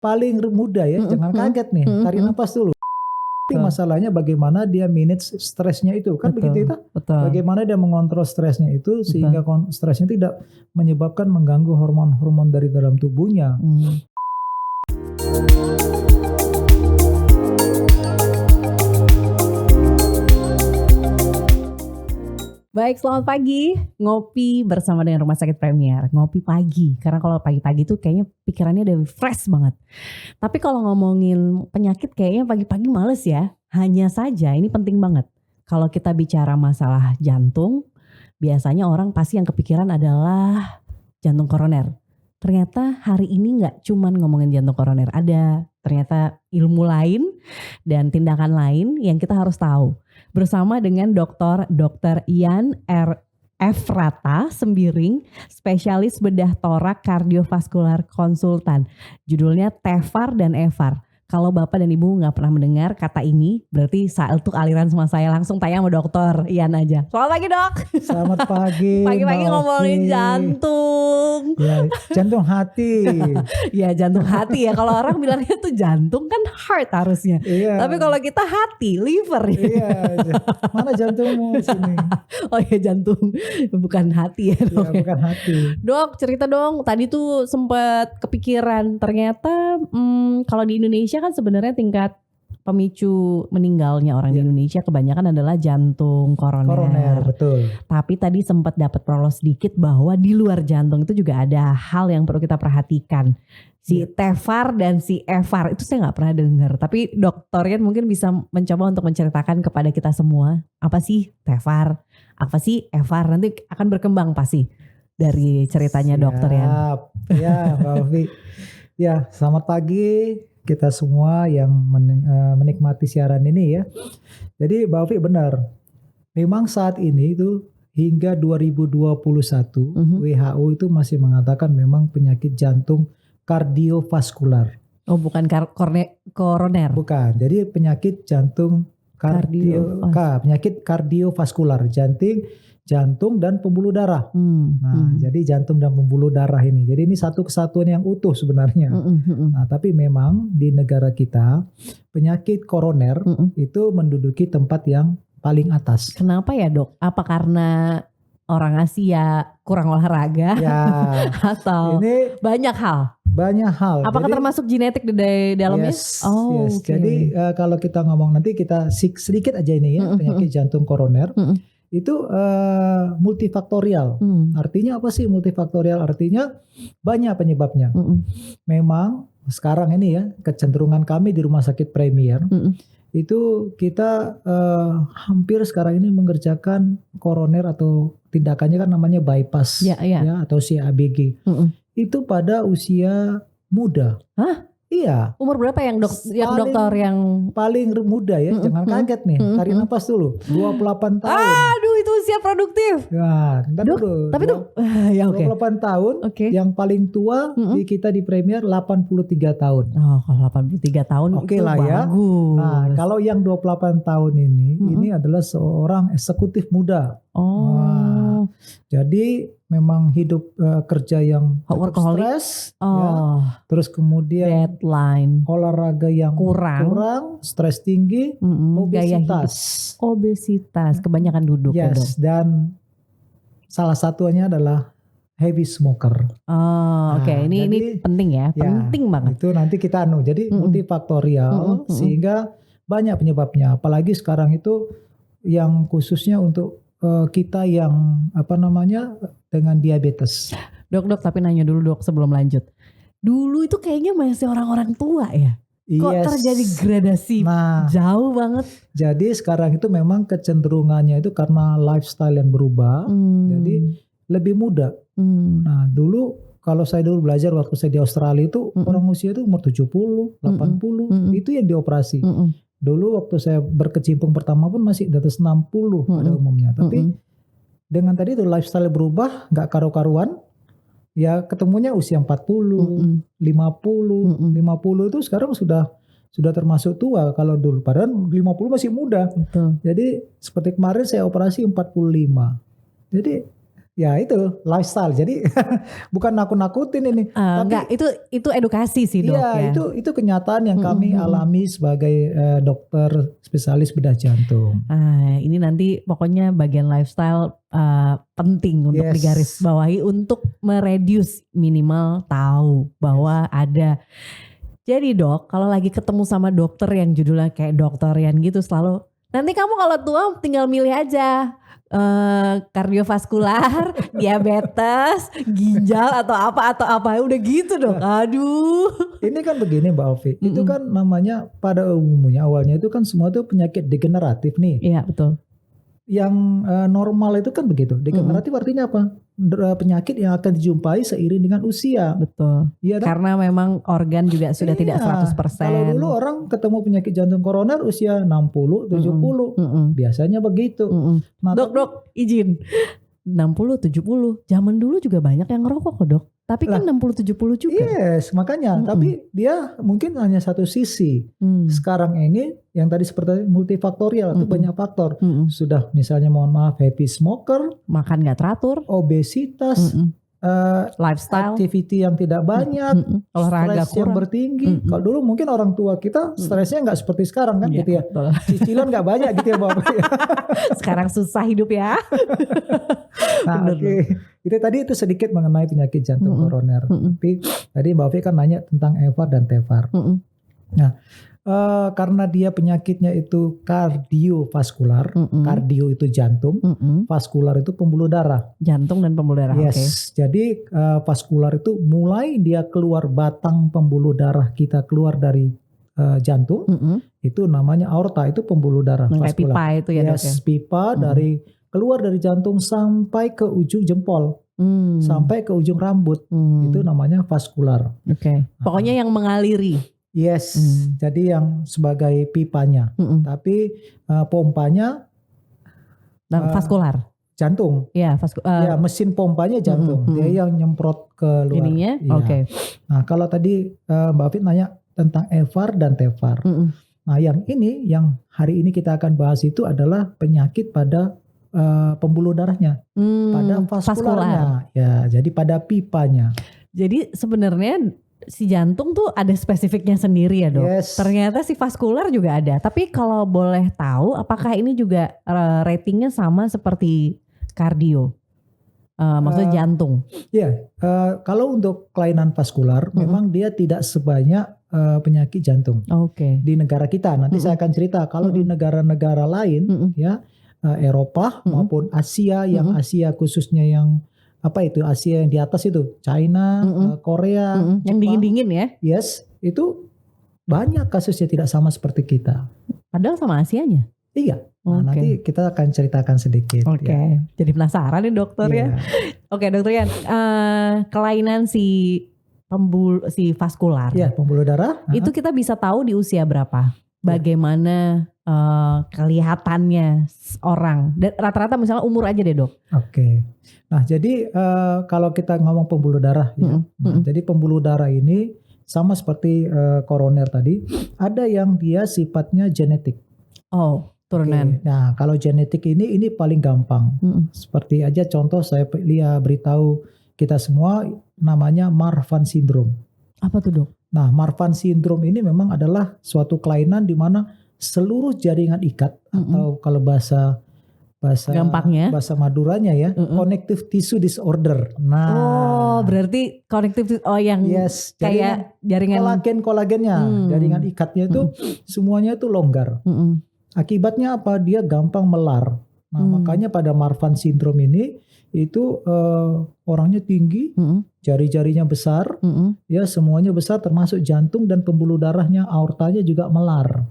paling mudah ya, jangan kaget nih, tarik nafas dulu. Tapi masalahnya bagaimana dia manage stresnya itu, kan begitu itu? Bagaimana dia mengontrol stresnya itu sehingga stresnya tidak menyebabkan mengganggu hormon-hormon dari dalam tubuhnya. Baik, selamat pagi. Ngopi bersama dengan Rumah Sakit Premier. Ngopi pagi, karena kalau pagi-pagi tuh kayaknya pikirannya udah fresh banget. Tapi kalau ngomongin penyakit kayaknya pagi-pagi males ya. Hanya saja ini penting banget. Kalau kita bicara masalah jantung, biasanya orang pasti yang kepikiran adalah jantung koroner. Ternyata hari ini gak cuman ngomongin jantung koroner. Ada ternyata ilmu lain dan tindakan lain yang kita harus tahu. Bersama dengan Dr. Ian R. Efrata Sembiring, spesialis bedah torak kardiovaskular konsultan. Judulnya TEVAR dan EVAR. Kalau Bapak dan Ibu gak pernah mendengar kata ini, berarti untuk aliran sama saya langsung tanya sama Dr. Ian aja. Selamat pagi, Dok. Selamat pagi. Pagi-pagi ngomongin jantung. Ya, jantung hati. Ya, jantung hati ya. Kalau orang bilangnya tuh jantung kan heart harusnya. Iya. Tapi kalau kita hati, liver. Iya. Mana jantungmu sini? Oh ya, jantung, bukan hati ya, Dok. Ya, bukan hati. Dok, cerita dong. Tadi tuh sempat kepikiran ternyata kalau di Indonesia kan sebenarnya tingkat pemicu meninggalnya orang di Indonesia kebanyakan adalah jantung koroner. Betul. Tapi tadi sempat dapat prolos sedikit bahwa di luar jantung itu juga ada hal yang perlu kita perhatikan. Si TEVAR dan si EVAR itu saya nggak pernah dengar. Tapi Dr. Ian mungkin bisa mencoba untuk menceritakan kepada kita semua apa sih TEVAR, apa sih EVAR. Nanti akan berkembang pasti dari ceritanya Dr. Ian. Ya, Mbak Alfi. Ya, selamat pagi kita semua yang menikmati siaran ini ya. Jadi Mbak Alfi benar. Memang saat ini itu hingga 2021 WHO itu masih mengatakan memang penyakit jantung kardiovaskular. Oh, bukan koroner. Bukan. Jadi penyakit jantung penyakit kardiovaskular, jantung dan pembuluh darah. Jadi jantung dan pembuluh darah ini. Jadi ini satu kesatuan yang utuh sebenarnya. Nah, tapi memang di negara kita penyakit koroner itu menduduki tempat yang paling atas. Kenapa ya, Dok? Apa karena orang Asia kurang olahraga? Ya. Atau ini banyak hal? Banyak hal. Apakah jadi, termasuk genetik di dalamnya? Yes. Okay. Jadi kalau kita ngomong nanti kita sedikit aja ini ya penyakit jantung koroner itu multifaktorial. Artinya apa sih multifaktorial? Artinya banyak penyebabnya. Memang sekarang ini ya kecenderungan kami di Rumah Sakit Premier itu kita hampir sekarang ini mengerjakan koroner atau tindakannya kan namanya bypass ya atau CABG. Itu pada usia muda. Hah? Iya. Umur berapa yang dokter yang paling muda ya? Jangan kaget nih. Tarik nafas dulu. 28 tahun. Aduh, itu usia produktif. Ya, dulu. Tapi itu ya oke. 28 tahun. Yang paling tua di kita di Premier 83 tahun. Oh, kalau 83 tahun oke itu lah ya. Bagus. Nah, kalau yang 28 tahun ini adalah seorang eksekutif muda. Oh. Jadi memang hidup kerja yang stres, ya. Terus kemudian deadline, olahraga yang kurang, stres tinggi, obesitas, kebanyakan duduk. Yes, dan salah satunya adalah heavy smoker. Oke. Ini penting ya, penting banget. Itu nanti kita jadi multifaktorial sehingga banyak penyebabnya. Apalagi sekarang itu yang khususnya untuk kita yang dengan diabetes. Dok, tapi nanya dulu Dok sebelum lanjut. Dulu itu kayaknya masih orang-orang tua ya? Kok terjadi gradasi jauh banget? Jadi sekarang itu memang kecenderungannya itu karena lifestyle yang berubah. Jadi lebih muda. Nah dulu kalau saya dulu belajar waktu saya di Australia itu orang usia itu umur 70, 80 itu yang dioperasi. Dulu waktu saya berkecimpung pertama pun masih di atas 60 pada umumnya. Tapi dengan tadi itu lifestyle berubah, gak karu-karuan. Ya ketemunya usia 40, 50 itu sekarang sudah termasuk tua kalau dulu. Padahal 50 masih muda. Betul. Jadi seperti kemarin saya operasi 45. Jadi Ya itu lifestyle. Jadi bukan nakut-nakutin ini. Tapi Enggak, itu edukasi sih dok iya, ya. itu kenyataan yang kami alami sebagai dokter spesialis bedah jantung. Ini nanti pokoknya bagian lifestyle penting untuk Yes. digarisbawahi untuk mereduce, minimal tahu bahwa ada. Jadi dok, kalau lagi ketemu sama dokter yang judulnya kayak Dr. Ryan gitu selalu, nanti kamu kalau tua tinggal milih aja kardiovaskular, diabetes, ginjal atau apa udah gitu dong. Aduh. Ini kan begini Mbak Ovi, itu kan namanya pada umumnya awalnya itu kan semua itu penyakit degeneratif nih. Iya betul. Yang normal itu kan begitu. Degeneratif artinya apa? Penyakit yang akan dijumpai seiring dengan usia. Betul. Iya, Karena memang organ juga sudah tidak 100%. Kalau dulu orang ketemu penyakit jantung koroner usia 60, 70. Biasanya begitu. Nah, Dok, izin. 60, 70. Zaman dulu juga banyak yang ngerokok kok dok. Tapi kan 60, 70 juga. Yes, makanya. Tapi dia mungkin hanya satu sisi. Sekarang ini yang tadi seperti multifaktorial itu banyak faktor. Sudah misalnya mohon maaf heavy smoker, makan gak teratur, obesitas, lifestyle, activity yang tidak banyak, olahraga stres yang kurang. bertinggi. Kalau dulu mungkin orang tua kita stresnya nggak seperti sekarang kan gitu ya. Betul. Cicilan nggak banyak gitu ya Bapak. Sekarang susah hidup ya. Nah, oke. Itu sedikit mengenai penyakit jantung koroner. Tapi tadi Mbak Ovi kan nanya tentang EVAR dan TEVAR. Nah, karena dia penyakitnya itu kardiovaskular, kardio itu jantung, vaskular itu pembuluh darah. Jantung dan pembuluh darah. Yes, jadi vaskular itu mulai dia keluar batang pembuluh darah kita keluar dari jantung, itu namanya aorta, itu pembuluh darah Kayak vaskular. pipa itu ya dok ya. Yes, pipa dari keluar dari jantung sampai ke ujung jempol, sampai ke ujung rambut, itu namanya vaskular. Oke. Pokoknya yang mengaliri. Yes, jadi yang sebagai pipanya, tapi pompanya vaskular. jantung. Iya, Ya, mesin pompanya jantung. Dia yang nyemprot ke luar. Ininya, Iya. oke. Nah, kalau tadi Mbak Fit nanya tentang EVAR dan TEVAR. Nah, yang hari ini kita akan bahas itu adalah penyakit pada pembuluh darahnya, pada vaskularnya. Ya, jadi pada pipanya. Jadi sebenarnya si jantung tuh ada spesifiknya sendiri ya dok. Yes. Ternyata si vaskular juga ada. Tapi kalau boleh tahu, apakah ini juga ratingnya sama seperti kardio? Maksudnya jantung. Ya, kalau untuk kelainan vaskular, memang dia tidak sebanyak penyakit jantung. Oke. Di negara kita. Nanti saya akan cerita. Kalau di negara-negara lain, ya Eropa maupun Asia, yang Asia khususnya yang Asia yang di atas itu, China, Korea, yang dingin-dingin ya. Yes, itu banyak kasusnya tidak sama seperti kita. Padahal sama Asianya. Iya. Nah, nanti kita akan ceritakan sedikit. Oke. Ya. Jadi penasaran nih dokter ya. Oke dokter Yan, kelainan si vaskular. Ya, pembuluh darah. Itu kita bisa tahu di usia berapa? Bagaimana kelihatannya orang? Dan rata-rata misalnya umur aja deh dok. Oke. Nah, jadi kalau kita ngomong pembuluh darah ya. Jadi pembuluh darah ini sama seperti koroner tadi, ada yang dia sifatnya genetik. Oh, turunan. Nah, kalau genetik ini paling gampang. Seperti aja contoh saya beritahu kita semua namanya Marfan syndrome. Apa tuh dok? Nah, Marfan syndrome ini memang adalah suatu kelainan di mana seluruh jaringan ikat atau kalau bahasa gampangnya, bahasa Maduranya ya, connective tissue disorder. Nah, berarti connective yang kayak jaringan kolagennya, jaringan ikatnya itu semuanya itu longgar. Akibatnya apa? Dia gampang melar. Nah, makanya pada Marfan syndrome ini itu orangnya tinggi, jari-jarinya besar, ya semuanya besar termasuk jantung dan pembuluh darahnya, aortanya juga melar.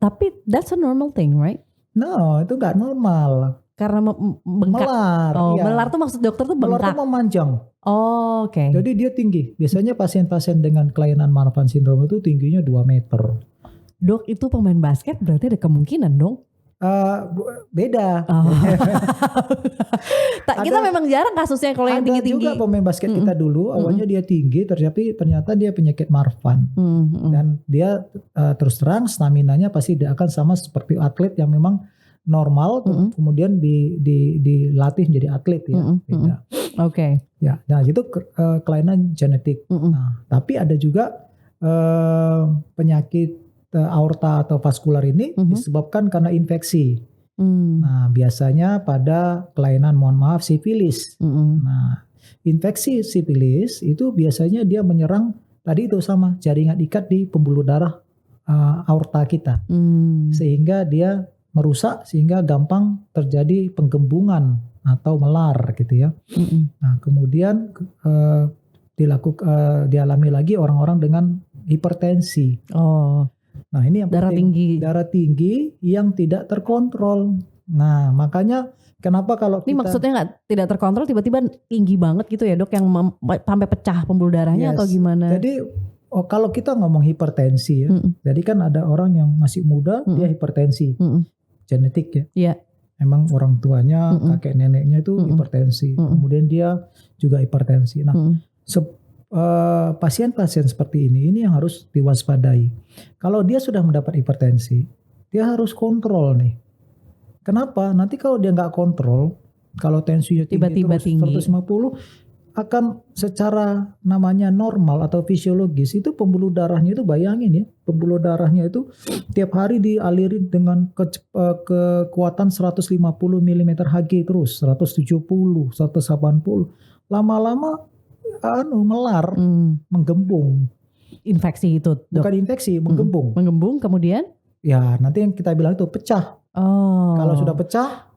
Tapi that's a normal thing, right? No, itu nggak normal. Karena bengkak. Melar. Iya. Melar tuh maksud dokter tuh bengkak. Melar tuh memanjang. Oh, oke. Jadi dia tinggi. Biasanya pasien-pasien dengan kelainan Marfan syndrome itu tingginya 2 meter. Dok, itu pemain basket berarti ada kemungkinan dong? Beda. Kita memang jarang kasusnya kalau yang tinggi-tinggi. Ada juga pemain basket kita dulu, awalnya dia tinggi, ternyata dia penyakit Marfan. Dan dia terus terang staminanya pasti tidak akan sama seperti atlet yang memang normal, kemudian dilatih menjadi atlet ya, beda. Oke. Ya, nah itu kelainan genetik. Nah, tapi ada juga penyakit aorta atau vaskular ini disebabkan karena infeksi. Nah, biasanya pada kelainan, mohon maaf, sifilis. Nah, infeksi sifilis itu biasanya dia menyerang tadi itu sama jaringan ikat di pembuluh darah aorta kita, sehingga dia merusak sehingga gampang terjadi penggembungan atau melar gitu ya. Nah, kemudian dialami lagi orang-orang dengan hipertensi. Nah, ini yang darah tinggi yang tidak terkontrol. Nah, makanya kenapa kalau ini maksudnya tidak terkontrol tiba-tiba tinggi banget gitu ya dok, yang sampai pecah pembuluh darahnya atau gimana? Jadi kalau kita ngomong hipertensi ya, jadi kan ada orang yang masih muda dia hipertensi, genetik ya. Iya. Emang orang tuanya, kakek neneknya itu hipertensi, kemudian dia juga hipertensi. Nah, pasien-pasien seperti ini yang harus diwaspadai. Kalau dia sudah mendapat hipertensi, dia harus kontrol nih. Kenapa? Nanti kalau dia nggak kontrol, kalau tensinya tiba-tiba tinggi 150, akan secara namanya normal atau fisiologis itu pembuluh darahnya itu, bayangin ya, pembuluh darahnya itu tiap hari dialirin dengan kekuatan 150 mm Hg terus, 170, 180, lama-lama melar, menggembung. Infeksi itu, dok? Bukan infeksi, menggembung. Menggembung kemudian? Ya, nanti yang kita bilang itu pecah. Kalau sudah pecah,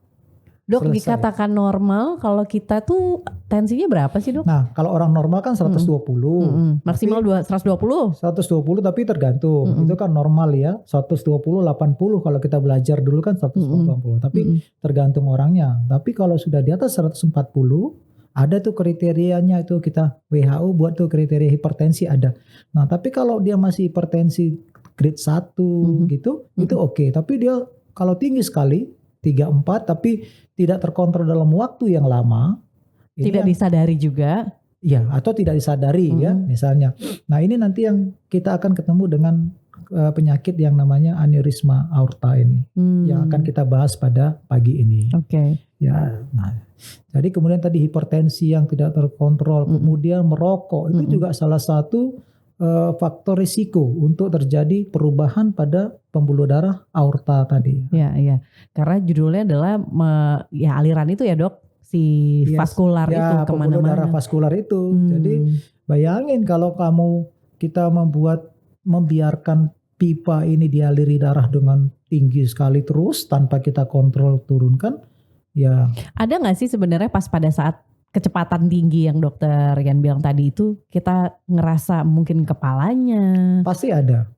dok, selesai. Dikatakan normal kalau kita tuh tensinya berapa sih, dok? Nah, kalau orang normal kan 120. Maksimal 120? 120 tapi tergantung. Itu kan normal ya. 120, 80 kalau kita belajar dulu kan 180. Tapi tergantung orangnya. Tapi kalau sudah di atas 140, ada tuh kriterianya, itu kita WHO buat tuh kriteria hipertensi ada. Nah, tapi kalau dia masih hipertensi grade 1 gitu, itu oke. Tapi dia kalau tinggi sekali 3-4 tapi tidak terkontrol dalam waktu yang lama, tidak disadari juga. Ya, atau tidak disadari ya misalnya. Nah, ini nanti yang kita akan ketemu dengan penyakit yang namanya aneurisma aorta ini, yang akan kita bahas pada pagi ini. Oke. Ya, nah, jadi kemudian tadi hipertensi yang tidak terkontrol, kemudian merokok, itu juga salah satu faktor risiko untuk terjadi perubahan pada pembuluh darah aorta tadi. Iya. Karena judulnya adalah aliran itu ya, dok, si vaskular itu kemana-mana. Pembuluh darah vaskular itu. Jadi bayangin kalau kita membiarkan pipa ini dialiri darah dengan tinggi sekali terus tanpa kita kontrol turunkan, ya. Ada nggak sih sebenarnya pas pada saat kecepatan tinggi yang dokter Rian bilang tadi itu kita ngerasa mungkin kepalanya? Pasti ada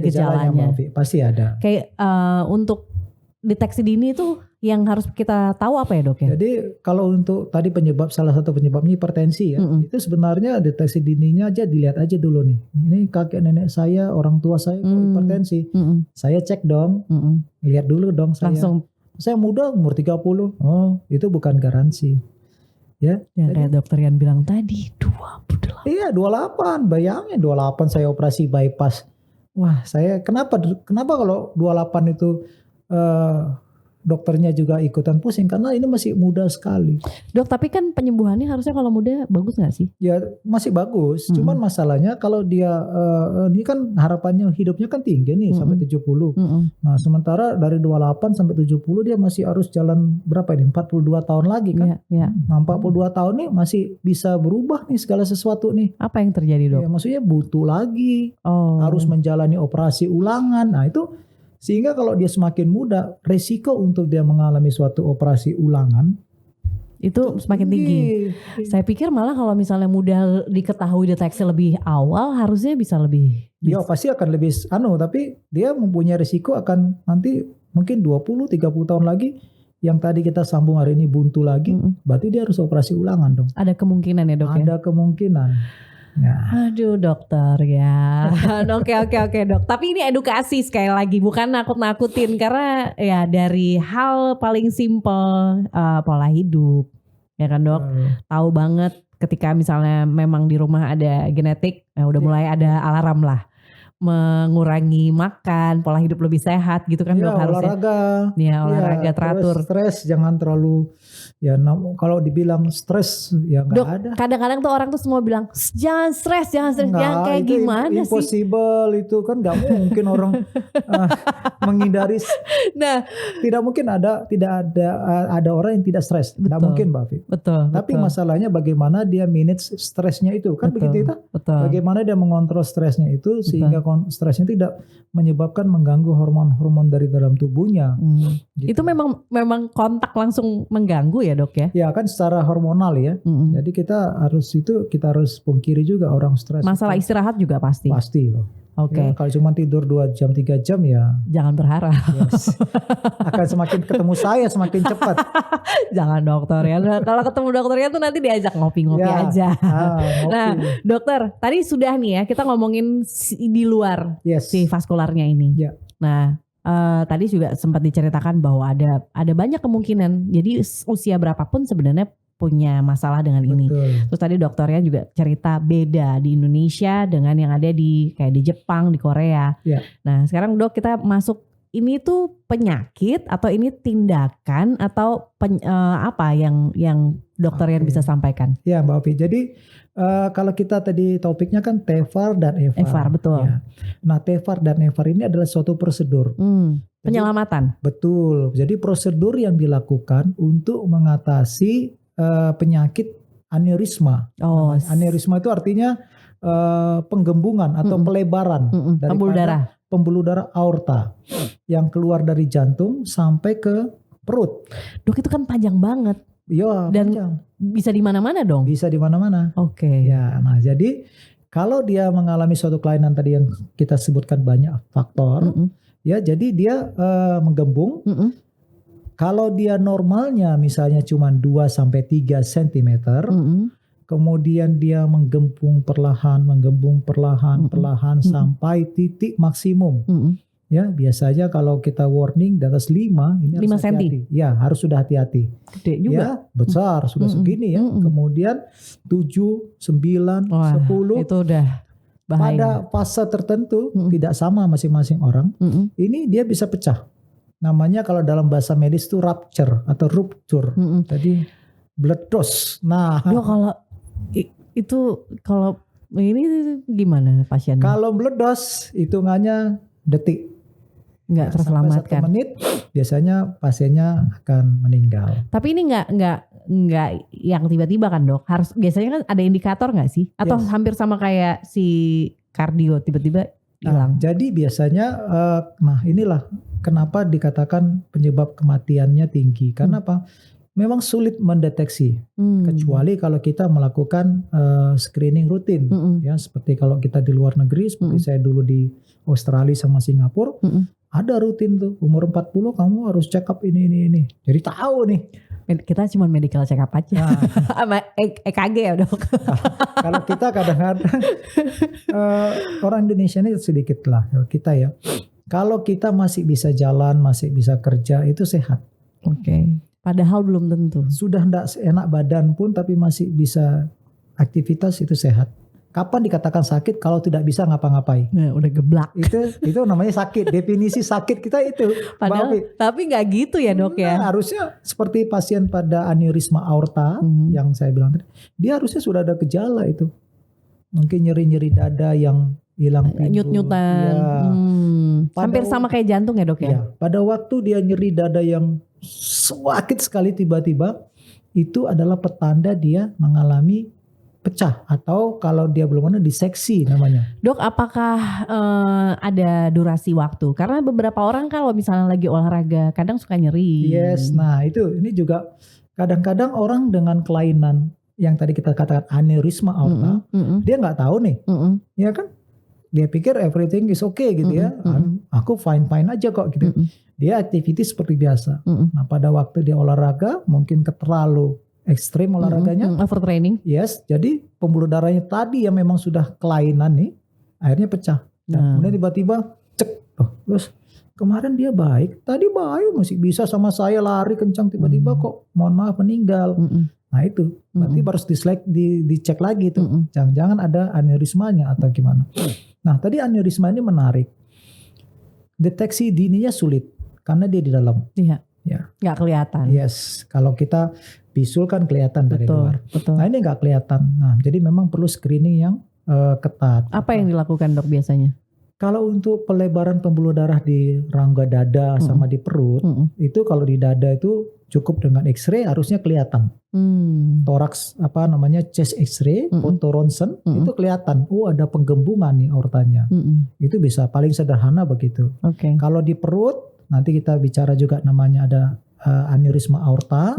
gejalanya. Pasti ada. Kayak untuk deteksi dini itu yang harus kita tahu apa ya, dok ya? Jadi kalau untuk tadi salah satu penyebabnya hipertensi ya, itu sebenarnya deteksi dininya aja dilihat aja dulu nih. Ini kakek nenek saya, orang tua saya kok hipertensi. Saya cek dong, lihat dulu dong saya muda umur 30. Oh, itu bukan garansi. Ya, kayak dokter Rian bilang tadi 28. Iya, 28. Bayangin 28 saya operasi bypass. Wah, saya kenapa kalau 28 itu dokternya juga ikutan pusing karena ini masih muda sekali. Dok, tapi kan penyembuhannya harusnya kalau muda bagus gak sih? Ya masih bagus, cuman masalahnya kalau dia ini kan harapannya hidupnya kan tinggi nih sampai 70. Nah, sementara dari 28 sampai 70 dia masih harus jalan berapa ini? 42 tahun lagi kan? Iya. Nah, 42 tahun nih masih bisa berubah nih segala sesuatu nih. Apa yang terjadi, dok? Ya, maksudnya butuh lagi, harus menjalani operasi ulangan. Nah, itu sehingga kalau dia semakin muda, resiko untuk dia mengalami suatu operasi ulangan itu semakin tinggi. Saya pikir malah kalau misalnya mudah diketahui deteksi lebih awal harusnya bisa lebih. Ya pasti akan lebih tapi dia mempunyai resiko akan nanti mungkin 20-30 tahun lagi yang tadi kita sambung hari ini buntu lagi, berarti dia harus operasi ulangan dong. Ada kemungkinan ya, dok? Ada kemungkinan. Ya. Aduh, dokter ya. Oke dok. Tapi ini edukasi sekali lagi, bukan nakut-nakutin, karena ya dari hal paling simpel pola hidup, ya kan dok. Tahu banget ketika misalnya memang di rumah ada genetik, udah mulai ada alarm lah. mengurangi makan, pola hidup lebih sehat gitu kan Ya, dok harusnya. olahraga. Ya olahraga teratur. Stres jangan terlalu ya kalau dibilang stres ya nggak Dok, ada. kadang-kadang tuh orang tuh semua bilang jangan stres, jangan kayak itu gimana sih? Impossible itu kan nggak mungkin orang menghindari. Nah, tidak mungkin ada orang yang tidak stres. Nggak mungkin, Mbak Fi. Betul. Tapi masalahnya bagaimana dia manage stresnya itu kan begitu itu. Betul. Bagaimana dia mengontrol stresnya itu sehingga stresnya tidak menyebabkan mengganggu hormon-hormon dari dalam tubuhnya. Gitu. Itu memang kontak langsung mengganggu ya dok ya? Ya kan secara hormonal ya. Jadi kita harus pungkiri juga orang stres. Masalah istirahat juga pasti. Pasti loh. Oke. Ya, kalau cuma tidur 2 jam 3 jam ya jangan berharap. Yes. Akan semakin ketemu saya semakin cepat. Jangan dokter ya. Kalau ketemu dokternya tuh nanti diajak ngopi-ngopi aja. Ngopi. Nah dokter tadi sudah nih ya kita ngomongin di luar si vaskularnya ini. Ya. Nah tadi juga sempat diceritakan bahwa ada banyak kemungkinan. Jadi usia berapapun sebenarnya punya masalah dengan ini. Terus tadi dokternya juga cerita beda di Indonesia dengan yang ada di Jepang, di Korea. Ya. Nah sekarang dok kita masuk ini tuh penyakit atau ini tindakan atau apa yang dokter yang bisa sampaikan? Ya Mbak Ovi. Jadi kalau kita tadi topiknya kan TEVAR dan EVAR. EVAR betul. Ya. Nah TEVAR dan EVAR ini adalah suatu prosedur. Penyelamatan. Betul. Jadi prosedur yang dilakukan untuk mengatasi penyakit aneurisma. Aneurisma itu artinya penggembungan atau pelebaran dari pembuluh darah aorta yang keluar dari jantung sampai ke perut. Dok itu kan panjang banget. Iya, dan panjang. Bisa di mana-mana dong. Bisa di mana-mana. Oke. Ya, nah jadi kalau dia mengalami suatu kelainan tadi yang kita sebutkan banyak faktor, ya jadi dia menggembung. Kalau dia normalnya misalnya cuma 2-3 cm, kemudian dia menggembung perlahan sampai titik maksimum. Ya, biasanya kalau kita warning di atas 5 ini 5 harus hati-hati. Ya, harus sudah hati-hati. Gede juga. Ya, besar sudah segini ya. Kemudian 7, 9, 10. Itu udah bahaya. Pada fase tertentu tidak sama masing-masing orang. Ini dia bisa pecah. Namanya kalau dalam bahasa medis itu rupture atau rupture. Jadi meledos. Nah, kalau ini gimana pasiennya? Kalau meledos hitungannya detik. Nggak terselamatkan. 1 menit biasanya pasiennya akan meninggal. Tapi ini nggak yang tiba-tiba kan dok? Biasanya kan ada indikator nggak sih? Atau hampir sama kayak si kardio tiba-tiba hilang? Jadi biasanya, inilah kenapa dikatakan penyebab kematiannya tinggi. Karena apa? Memang sulit mendeteksi. Kecuali kalau kita melakukan screening rutin. Ya, seperti kalau kita di luar negeri, seperti saya dulu di Australia sama Singapura, ada rutin tuh. Umur 40 kamu harus check up ini. Jadi tahu nih. Kita cuma medical check up aja. Sama EKG ya dok. Kalau kita kadang-kadang orang Indonesia ini sedikit lah kita ya. Kalau kita masih bisa jalan, masih bisa kerja, itu sehat. Oke. Padahal belum tentu. Sudah enggak enak badan pun tapi masih bisa aktivitas, itu sehat. Kapan dikatakan sakit kalau tidak bisa ngapa-ngapain? Nah, udah geblak. Itu namanya sakit. Definisi sakit kita itu. Padahal, tapi nggak gitu ya dok ya. Harusnya seperti pasien pada aneurisma aorta yang saya bilang tadi, dia harusnya sudah ada gejala itu. Mungkin nyeri-nyeri dada yang hilang timbul. Nyut-nyutan. Ya. Hampir sama kayak jantung ya dok ya? Ya. Pada waktu dia nyeri dada yang sakit sekali tiba-tiba, itu adalah petanda dia mengalami pecah, atau kalau dia belum ada diseksi namanya. Dok, apakah ada durasi waktu? Karena beberapa orang kalau misalnya lagi olahraga kadang suka nyeri. Yes, nah ini juga kadang-kadang orang dengan kelainan yang tadi kita katakan aneurisma aorta, dia nggak tahu nih, ya kan? Dia pikir everything is okay gitu ya, aku fine aja kok gitu. Dia aktivitas seperti biasa. Nah pada waktu dia olahraga mungkin terlalu ekstrim olahraganya, overtraining. Yes, jadi pembuluh darahnya tadi yang memang sudah kelainan nih, akhirnya pecah. Dan kemudian tiba-tiba cek, terus kemarin dia baik, tadi baik masih bisa sama saya lari kencang, tiba-tiba kok mohon maaf meninggal. Nah itu berarti harus dicek lagi tuh. Jangan-jangan ada aneurismanya atau gimana. Nah tadi aneurisma ini menarik. Deteksi dininya sulit karena dia di dalam. Iya. Ya. Nggak kelihatan. Yes. Kalau kita bisul kan kelihatan dari luar. Betul. Nah ini nggak kelihatan. Nah jadi memang perlu screening yang ketat. Apa yang dilakukan dok biasanya? Kalau untuk pelebaran pembuluh darah di rongga dada sama di perut, itu kalau di dada itu cukup dengan X-ray harusnya kelihatan. Toraks chest X-ray, foto ronsen itu kelihatan. Oh ada penggembungan nih aortanya. Itu bisa paling sederhana begitu. Okay. Kalau di perut nanti kita bicara juga namanya ada aneurisma aorta.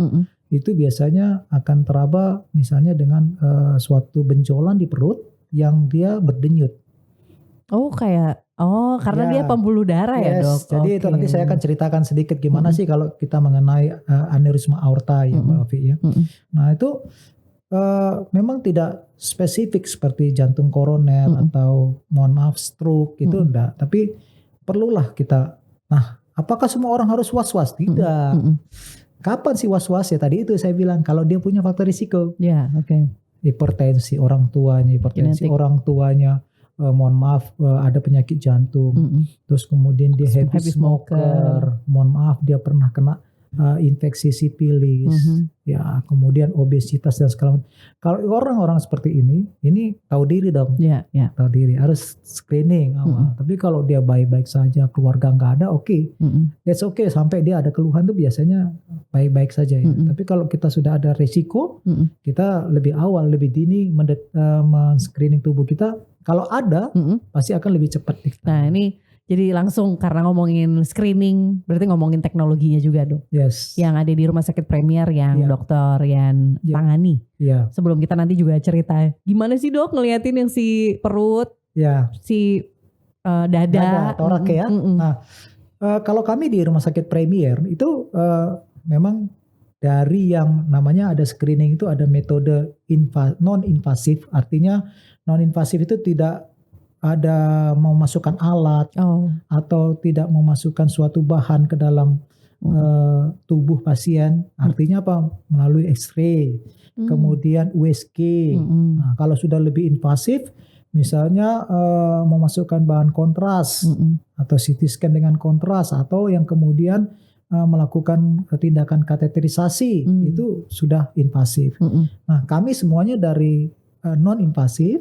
Itu biasanya akan teraba misalnya dengan suatu benjolan di perut yang dia berdenyut. Karena dia pembuluh darah ya dok. Jadi itu nanti saya akan ceritakan sedikit gimana sih kalau kita mengenai aneurisma aorta ya Mbak Ovi ya. Nah itu memang tidak spesifik seperti jantung koroner atau mohon maaf stroke itu enggak. Tapi perlulah kita. Nah apakah semua orang harus was-was? Tidak. Kapan sih was-was ya? Tadi itu saya bilang kalau dia punya faktor risiko. Ya, oke. Hipertensi orang tuanya, mohon maaf ada penyakit jantung, terus kemudian dia heavy smoker, mohon maaf dia pernah kena infeksi sipilis, ya kemudian obesitas dan segala macam. Kalau orang-orang seperti ini tahu diri dong, tahu diri harus screening awal. Tapi kalau dia baik-baik saja, keluarga nggak ada, that's okay. Sampai dia ada keluhan tuh biasanya baik-baik saja ya. Tapi kalau kita sudah ada resiko, kita lebih awal, lebih dini men-screening tubuh kita. Kalau ada, pasti akan lebih cepat. Nah ini jadi langsung karena ngomongin screening, berarti ngomongin teknologinya juga dong. Yes. Yang ada di Rumah Sakit Premier yang dokter yang tangani. Sebelum kita nanti juga cerita, gimana sih dok ngeliatin yang si perut, si dada, torak ya. Nah kalau kami di Rumah Sakit Premier itu memang dari yang namanya ada screening itu ada metode non-invasif, artinya non-invasif itu tidak ada memasukkan alat atau tidak memasukkan suatu bahan ke dalam tubuh pasien. Artinya apa? Melalui X-ray, kemudian USG. Nah, kalau sudah lebih invasif, misalnya memasukkan bahan kontras atau CT scan dengan kontras atau yang kemudian melakukan tindakan kateterisasi itu sudah invasif. Nah, kami semuanya dari non-invasif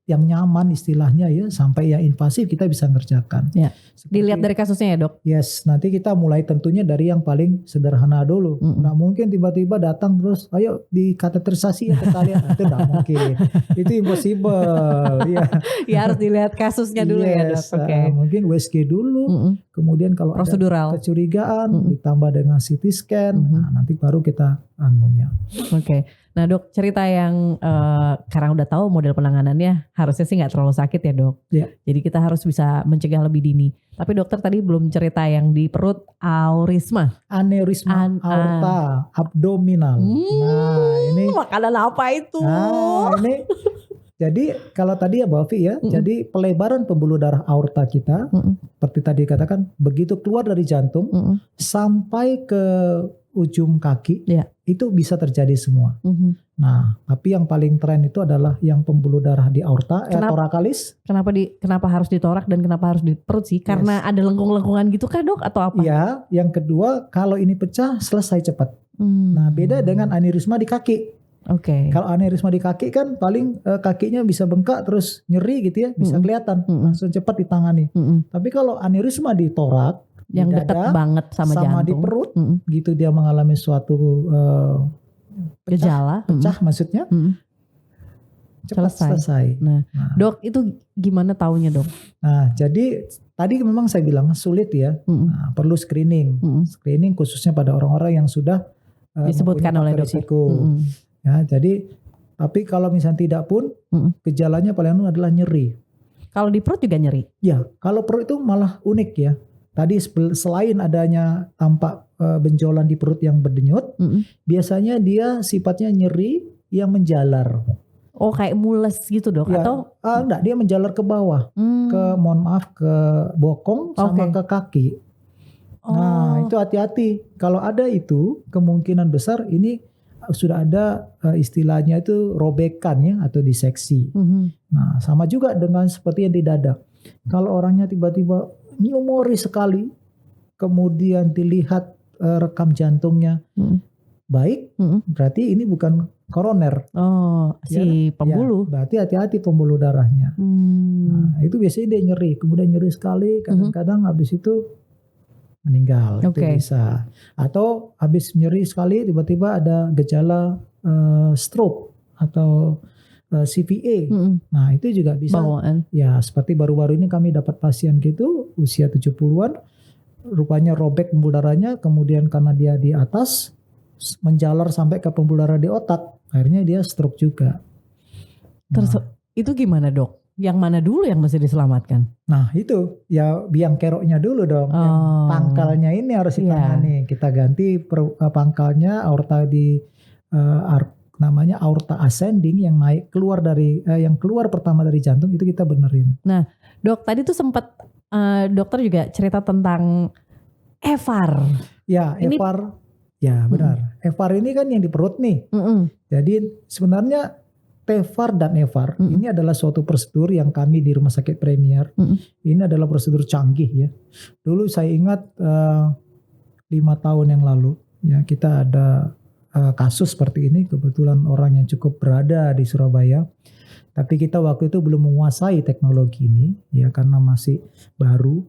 yang nyaman istilahnya ya sampai yang invasif kita bisa ngerjakan. Ya. Dilihat dari kasusnya ya dok? Yes, nanti kita mulai tentunya dari yang paling sederhana dulu. Nah mungkin tiba-tiba datang terus ayo dikateterisasi ya sekalian. Itu tidak mungkin. Itu impossible. Ya harus dilihat kasusnya dulu ya dok. Mungkin USG dulu. Kemudian kalau prosedural. Ada kecurigaan ditambah dengan CT scan. Nah nanti baru kita anunya. Nah dok, cerita yang karena udah tahu model penanganannya harusnya sih nggak terlalu sakit ya dok. Jadi kita harus bisa mencegah lebih dini. Tapi dokter tadi belum cerita yang di perut aneurisma aorta abdominal. Nah ini makanan apa itu? Nah ini jadi kalau tadi ya Mbak Ovi ya, jadi pelebaran pembuluh darah aorta kita seperti tadi katakan begitu keluar dari jantung sampai ke ujung kaki itu bisa terjadi semua. Nah, tapi yang paling tren itu adalah yang pembuluh darah di aorta, torakalis. Kenapa harus ditorak dan kenapa harus di perut sih? Karena ada lengkung-lengkungan gitu kah dok atau apa? Iya, yang kedua kalau ini pecah selesai cepat. Nah, beda dengan aneurisma di kaki. Kalau aneurisma di kaki kan paling kakinya bisa bengkak terus nyeri gitu ya, bisa kelihatan, langsung cepat ditangani. Tapi kalau aneurisma di torak yang dekat banget sama jantung, di perut, gitu dia mengalami suatu gejala, pecah maksudnya, cepat selesai. Nah, dok itu gimana taunya dok? Nah, jadi tadi memang saya bilang sulit ya, perlu screening khususnya pada orang-orang yang sudah disebutkan oleh risiko. Ya, jadi tapi kalau misalnya tidak pun gejalanya paling adalah nyeri. Kalau di perut juga nyeri? Ya, kalau perut itu malah unik ya. Tadi selain adanya tampak benjolan di perut yang berdenyut, biasanya dia sifatnya nyeri yang menjalar. Oh kayak mules gitu dok? Ya, atau? Enggak, dia menjalar ke bawah, ke bokong sama ke kaki. Nah itu hati-hati, kalau ada itu kemungkinan besar ini sudah ada istilahnya itu robekan ya atau diseksi. Nah, sama juga dengan seperti yang di dada. Kalau orangnya tiba-tiba nyumori sekali, kemudian dilihat rekam jantungnya baik, berarti ini bukan koroner. Oh, si pembuluh. Ya, berarti hati-hati pembuluh darahnya. Nah, itu biasanya dia nyeri, kemudian nyeri sekali, kadang-kadang habis itu meninggal, itu bisa. Atau habis nyeri sekali tiba-tiba ada gejala stroke atau CVA. Nah, itu juga bisa. Bawaan. Ya, seperti baru-baru ini kami dapat pasien gitu, usia 70-an, rupanya robek pembuluh darahnya, kemudian karena dia di atas menjalar sampai ke pembuluh darah di otak, akhirnya dia stroke juga. Terus itu gimana, Dok? Yang mana dulu yang mesti diselamatkan? Nah, itu ya biang keroknya dulu dong. Yang pangkalnya ini harus ditangani. Kita ganti pangkalnya, aorta di namanya aorta ascending yang naik keluar dari yang keluar pertama dari jantung, itu kita benerin. Nah, Dok, tadi tuh sempat dokter juga cerita tentang EVAR. Ya, EVAR. Ya, benar. EVAR ini kan yang di perut nih. Jadi sebenarnya TEVAR dan EVAR ini adalah suatu prosedur yang kami di Rumah Sakit Premier. Ini adalah prosedur canggih ya. Dulu saya ingat 5 tahun yang lalu ya, kita ada kasus seperti ini. Kebetulan orang yang cukup berada di Surabaya. Tapi kita waktu itu belum menguasai teknologi ini ya, karena masih baru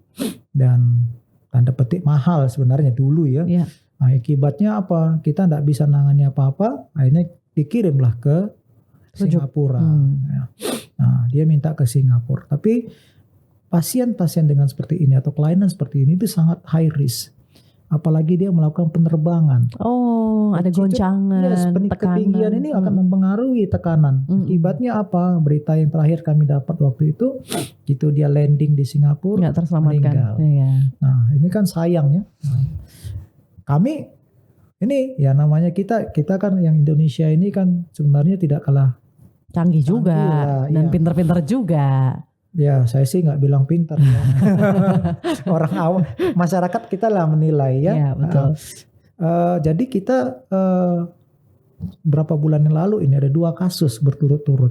dan tanda petik mahal sebenarnya dulu ya. Nah, akibatnya apa? Kita tidak bisa nangani apa-apa. Akhirnya dikirimlah ke Singapura. Ya. Nah, dia minta ke Singapura. Tapi pasien-pasien dengan seperti ini atau kelainan seperti ini itu sangat high risk. Apalagi dia melakukan penerbangan. Oh, ada goncangan, ketinggian ini akan mempengaruhi tekanan. Akibatnya apa? Berita yang terakhir kami dapat waktu itu dia landing di Singapura, nggak terselamatkan. Meninggal. Nah, ini kan sayang ya. Kami ini ya namanya kita kan yang Indonesia ini kan sebenarnya tidak kalah canggih juga dan pinter-pinter juga. Ya, saya sih nggak bilang pintar ya. Orang awam, masyarakat kita lah menilai ya. Iya, betul. Jadi kita berapa bulan yang lalu ini ada 2 kasus berturut-turut.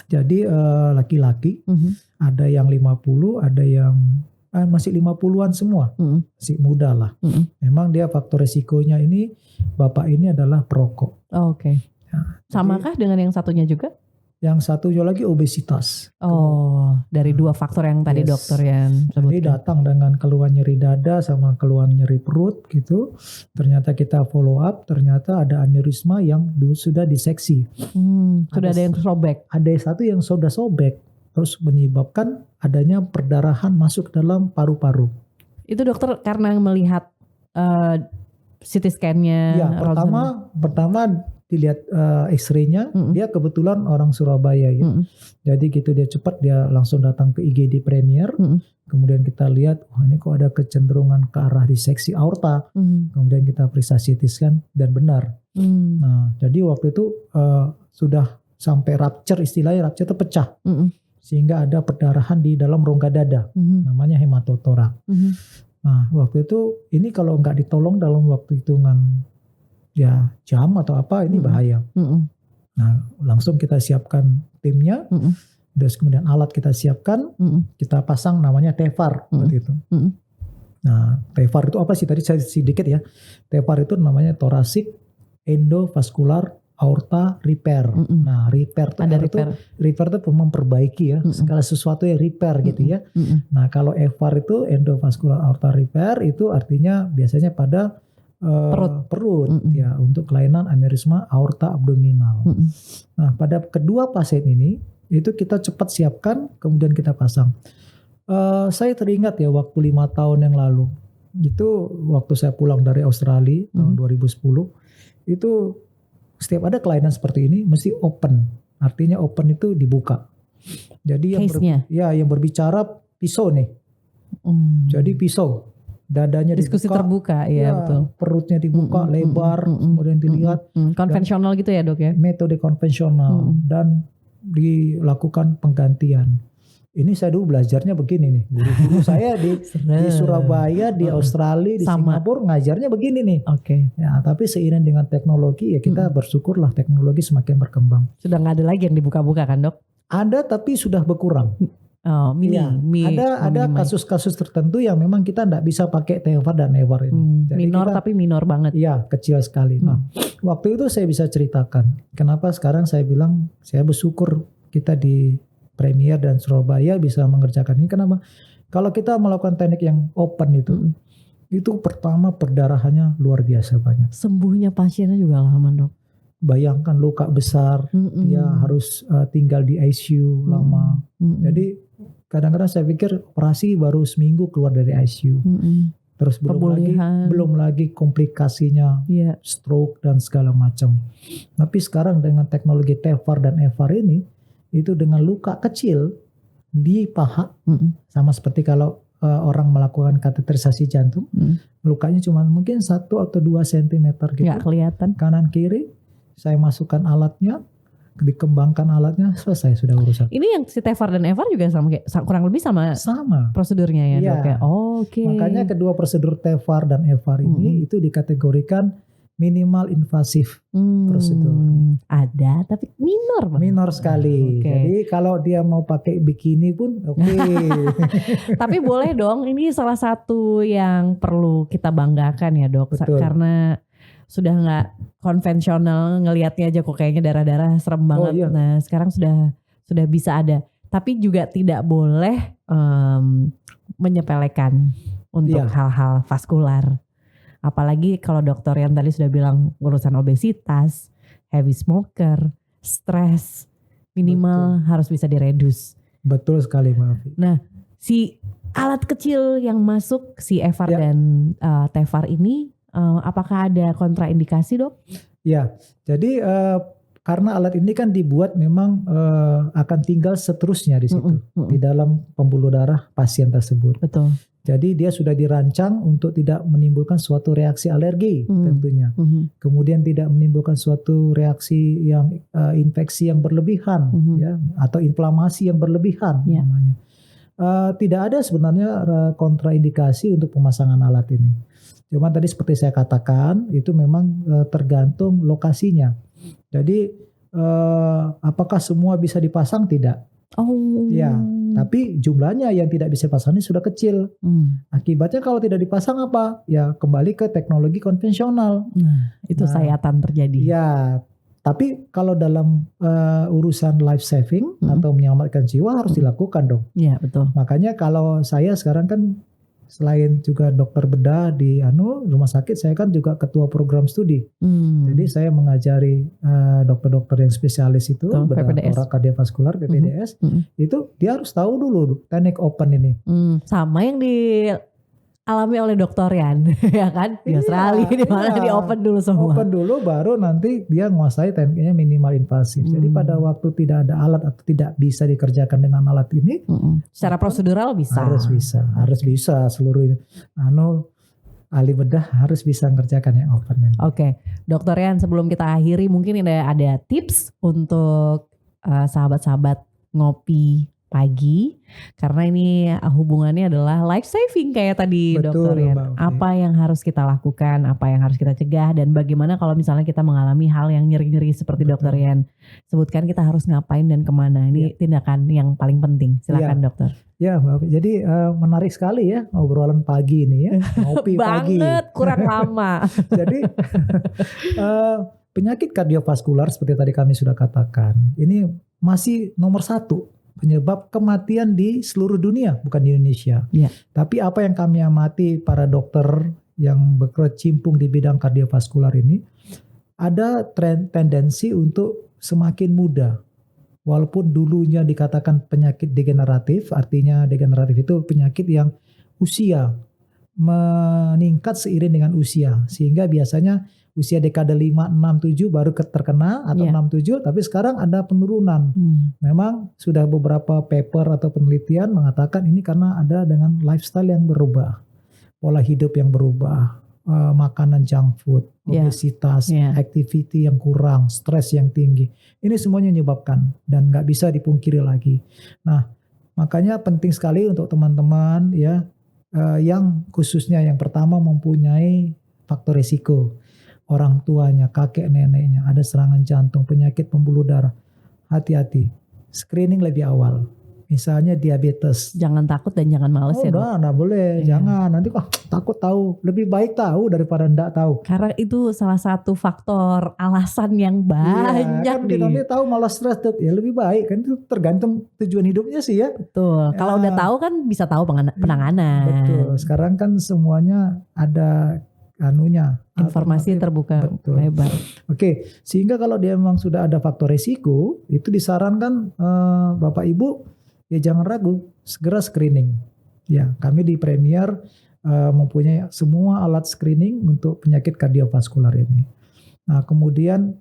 Jadi laki-laki, ada yang 50, ada yang masih 50-an semua, masih muda lah. Memang dia faktor resikonya ini, bapak ini adalah perokok. Oke. Ya, samakah dengan yang satunya juga? Yang satunya lagi obesitas. Oh, dari 2 faktor yang tadi dokter yang sebutkan. Jadi datang dengan keluhan nyeri dada sama keluhan nyeri perut gitu. Ternyata kita follow up, ternyata ada aneurisma yang sudah diseksi. Sudah ada yang sobek. Ada satu yang sudah sobek. Terus menyebabkan adanya perdarahan masuk ke dalam paru-paru. Itu dokter karena melihat CT scan-nya. Ya, pertama dilihat X-ray-nya, dia kebetulan orang Surabaya ya. Jadi gitu dia cepat, dia langsung datang ke IGD Premier. Kemudian kita lihat, ini kok ada kecenderungan ke arah diseksi aorta. Kemudian kita periksa CT scan dan benar. Nah, jadi waktu itu sudah sampai rupture, istilahnya rupture itu pecah. Sehingga ada perdarahan di dalam rongga dada, namanya hematotorak. Nah, waktu itu ini kalau nggak ditolong dalam waktu hitungan ya jam atau apa, ini bahaya. Nah, langsung kita siapkan timnya, terus kemudian alat kita siapkan, kita pasang namanya TEVAR waktu itu. Nah, TEVAR itu apa sih? Tadi saya sedikit ya. TEVAR itu namanya Thoracic Endovascular Aorta Repair. Nah, repair itu memperbaiki ya, segala sesuatu yang repair gitu ya. Nah, kalau EVAR itu Endovascular Aorta Repair, itu artinya biasanya pada perut ya, untuk kelainan aneurisma aorta abdominal. Nah, pada kedua pasien ini itu kita cepat siapkan, kemudian kita pasang. Saya teringat ya waktu 5 tahun yang lalu, itu waktu saya pulang dari Australia tahun 2010, itu setiap ada kelainan seperti ini mesti open. Artinya open itu dibuka. Jadi yang berbicara pisau nih. Jadi pisau, dadanya diskusi dibuka, terbuka, ya betul. Perutnya dibuka lebar, kemudian dilihat. Konvensional gitu ya dok ya? Metode konvensional dan dilakukan penggantian. ini saya dulu belajarnya begini nih. Guru-guru saya di Surabaya, di Australia, di Singapura ngajarnya begini nih. Oke. Ya, tapi seiring dengan teknologi ya kita bersyukurlah teknologi semakin berkembang. Sudah nggak ada lagi yang dibuka-buka kan, Dok? Ada tapi sudah berkurang. Oh, ada kasus-kasus tertentu yang memang kita tidak bisa pakai TEVAR dan EVAR ini. Jadi tapi minor banget. Iya, kecil sekali. Nah, waktu itu saya bisa ceritakan kenapa sekarang saya bilang saya bersyukur kita di Premier dan Surabaya bisa mengerjakan ini. Kenapa? Kalau kita melakukan teknik yang open itu pertama perdarahannya luar biasa banyak. Sembuhnya pasiennya juga lama, Dok. Bayangkan luka besar, dia harus tinggal di ICU lama. Jadi kadang-kadang saya pikir operasi baru seminggu keluar dari ICU. Terus belum lagi komplikasinya, stroke dan segala macam. Tapi sekarang dengan teknologi TEVAR dan EVAR ini, itu dengan luka kecil di paha, sama seperti kalau orang melakukan kateterisasi jantung, lukanya cuma mungkin 1 atau 2 cm gitu. Nggak kelihatan. Kanan kiri, saya masukkan alatnya, dikembangkan alatnya, selesai sudah urusan. Ini yang si TEVAR dan EVAR juga sama, kurang lebih sama prosedurnya ya, Dok ya? Oke. Makanya kedua prosedur TEVAR dan EVAR ini itu dikategorikan minimal invasif prosedur. Ada tapi minor banget. Minor sekali. Jadi kalau dia mau pakai bikini pun Tapi boleh dong, ini salah satu yang perlu kita banggakan ya, Dok. Betul. Karena sudah nggak konvensional, ngelihatnya aja kok kayaknya darah-darah serem banget. Iya. Nah sekarang sudah bisa ada. Tapi juga tidak boleh menyepelekan untuk hal-hal vaskular. Apalagi kalau dokter yang tadi sudah bilang urusan obesitas, heavy smoker, stres, minimal harus bisa diredus. Betul sekali, Mbak. Nah, si alat kecil yang masuk si EVAR dan TEVAR ini, apakah ada kontraindikasi, Dok? Ya, jadi karena alat ini kan dibuat memang akan tinggal seterusnya di situ, di dalam pembuluh darah pasien tersebut. Betul. Jadi dia sudah dirancang untuk tidak menimbulkan suatu reaksi alergi tentunya. Kemudian tidak menimbulkan suatu reaksi yang infeksi yang berlebihan ya, atau inflamasi yang berlebihan namanya. Tidak ada sebenarnya kontraindikasi untuk pemasangan alat ini. Cuma tadi seperti saya katakan itu memang tergantung lokasinya. Jadi apakah semua bisa dipasang? Tidak. Ya, tapi jumlahnya yang tidak bisa dipasang ini sudah kecil. Akibatnya kalau tidak dipasang apa? Ya kembali ke teknologi konvensional. Itu sayatan terjadi. Ya, tapi kalau dalam urusan life saving atau menyelamatkan jiwa harus dilakukan dong. Iya, betul. Makanya kalau saya sekarang kan selain juga dokter bedah di rumah sakit, saya kan juga ketua program studi. Jadi saya mengajari dokter-dokter yang spesialis itu bedah torak kardiovaskular PPDS. Itu dia harus tahu dulu teknik open ini. Sama yang dialami oleh Dr. Yan, ya kan? Di Australia di mana di open dulu semua. Open dulu baru nanti dia menguasai tekniknya minimal invasif. Jadi pada waktu tidak ada alat atau tidak bisa dikerjakan dengan alat ini, secara prosedural bisa. Harus bisa seluruh ahli bedah harus bisa mengerjakan yang open. Oke, Dr. Yan, sebelum kita akhiri mungkin ada tips untuk sahabat-sahabat ngopi pagi, karena ini hubungannya adalah life saving kayak tadi. Betul, Dokter Yan. Apa yang harus kita lakukan, apa yang harus kita cegah, dan bagaimana kalau misalnya kita mengalami hal yang nyeri-nyeri seperti Dokter Yan sebutkan, kita harus ngapain dan kemana. Ini tindakan yang paling penting. Silakan dokter. Ya, Mbak. Jadi menarik sekali ya obrolan pagi ini ya, ngopi pagi. Banget, kurang lama. Jadi penyakit kardiovaskular seperti tadi kami sudah katakan, ini masih nomor 1 penyebab kematian di seluruh dunia, bukan di Indonesia. Tapi apa yang kami amati para dokter yang berkecimpung di bidang kardiovaskular ini, ada tendensi untuk semakin muda. Walaupun dulunya dikatakan penyakit degeneratif, artinya degeneratif itu penyakit yang usia meningkat seiring dengan usia, sehingga biasanya usia dekade 5, 6, 7 baru terkena atau 6, 7, tapi sekarang ada penurunan. Memang sudah beberapa paper atau penelitian mengatakan ini karena ada dengan lifestyle yang berubah, pola hidup yang berubah, makanan junk food, obesitas, activity yang kurang, stres yang tinggi. Ini semuanya menyebabkan dan nggak bisa dipungkiri lagi. Nah, Makanya penting sekali untuk teman-teman ya yang khususnya yang pertama mempunyai faktor risiko. Orang tuanya, kakek neneknya ada serangan jantung, penyakit pembuluh darah. Hati-hati. Screening lebih awal. Misalnya diabetes. Jangan takut dan jangan males ya dok. Enggak boleh, jangan. Nanti kok takut tahu. Lebih baik tahu daripada enggak tahu. Karena itu salah satu faktor alasan yang banyak kan kita nanti tahu malah stres. Ya lebih baik, kan itu tergantung tujuan hidupnya sih ya. Betul. Kalau udah tahu kan bisa tahu penanganan. Betul. Sekarang kan semuanya ada informasi terbuka lebar. Oke, sehingga kalau dia memang sudah ada faktor resiko, itu disarankan Bapak Ibu ya jangan ragu, segera screening. Ya, kami di Premier mempunyai semua alat screening untuk penyakit kardiovaskular ini. Nah, kemudian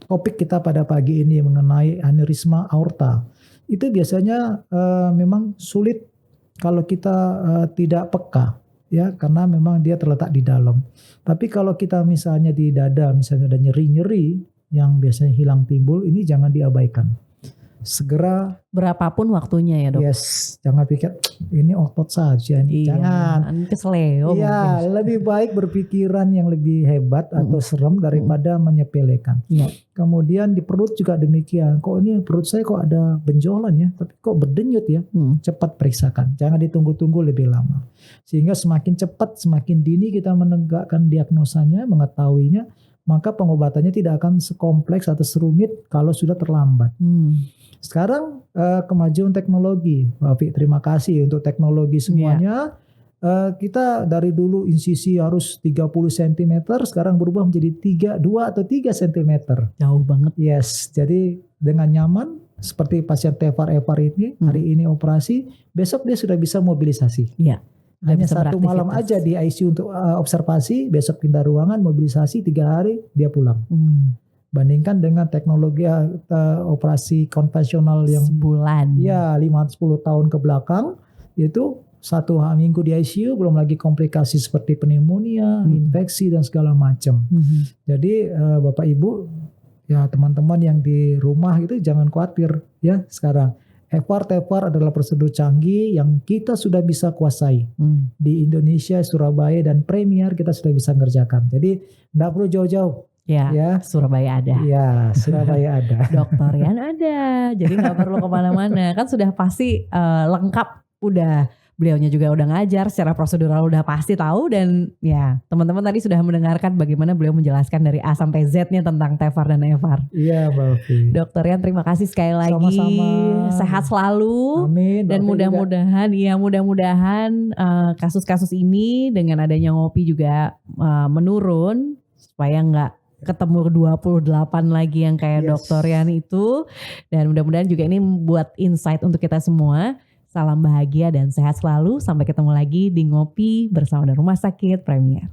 topik kita pada pagi ini mengenai aneurisma aorta. Itu biasanya memang sulit kalau kita tidak peka. Ya, karena memang dia terletak di dalam. Tapi kalau kita misalnya di dada, misalnya ada nyeri-nyeri yang biasanya hilang timbul, ini jangan diabaikan. Segera. Berapapun waktunya ya dok. Yes, jangan pikir ini otot saja. Iya, jangan. Kesleo. Iya, lebih baik berpikiran yang lebih hebat atau serem daripada menyepelekan. Iya. Kemudian di perut juga demikian. Kok ini perut saya kok ada benjolan ya, tapi kok berdenyut ya. Cepat periksakan, jangan ditunggu-tunggu lebih lama. Sehingga semakin cepat, semakin dini kita menegakkan diagnosanya, mengetahuinya, maka pengobatannya tidak akan sekompleks atau serumit kalau sudah terlambat. Sekarang kemajuan teknologi, Mbak Afi, terima kasih untuk teknologi semuanya. Kita dari dulu insisi harus 30 cm, sekarang berubah menjadi 2 atau 3 cm. Jauh banget. Yes, jadi dengan nyaman seperti pasien TEVAR ini, hari ini operasi, besok dia sudah bisa mobilisasi. Iya. Hanya satu malam aja di ICU untuk observasi, besok pindah ruangan, mobilisasi 3 hari, dia pulang. Bandingkan dengan teknologi operasi konvensional yang sebulan. Ya 5-10 tahun ke belakang, itu 1 minggu di ICU, belum lagi komplikasi seperti pneumonia, infeksi dan segala macam. Jadi Bapak Ibu, ya teman-teman yang di rumah itu jangan khawatir ya sekarang. TEVAR adalah prosedur canggih yang kita sudah bisa kuasai. Di Indonesia, Surabaya dan Premier kita sudah bisa ngerjakan. Jadi enggak perlu jauh-jauh. Ya, Surabaya ada. Ya, Surabaya ada. Dr. Rian ada. Jadi gak perlu kemana-mana. Kan sudah pasti lengkap. Udah, beliaunya juga udah ngajar secara prosedural, udah pasti tahu. Dan ya teman-teman tadi sudah mendengarkan bagaimana beliau menjelaskan dari A sampai Z-nya tentang TEVAR dan EVAR. Iya Mbak Afi. Dr. Rian terima kasih sekali lagi. Sama-sama. Sehat selalu. Amin. Dan mudah-mudahan kasus-kasus ini dengan adanya ngopi juga menurun. Supaya gak ketemu 28 lagi yang kayak Dr. Rian itu. Dan mudah-mudahan juga ini buat insight untuk kita semua. Salam bahagia dan sehat selalu. Sampai ketemu lagi di Ngopi bersama Rumah Sakit Premier.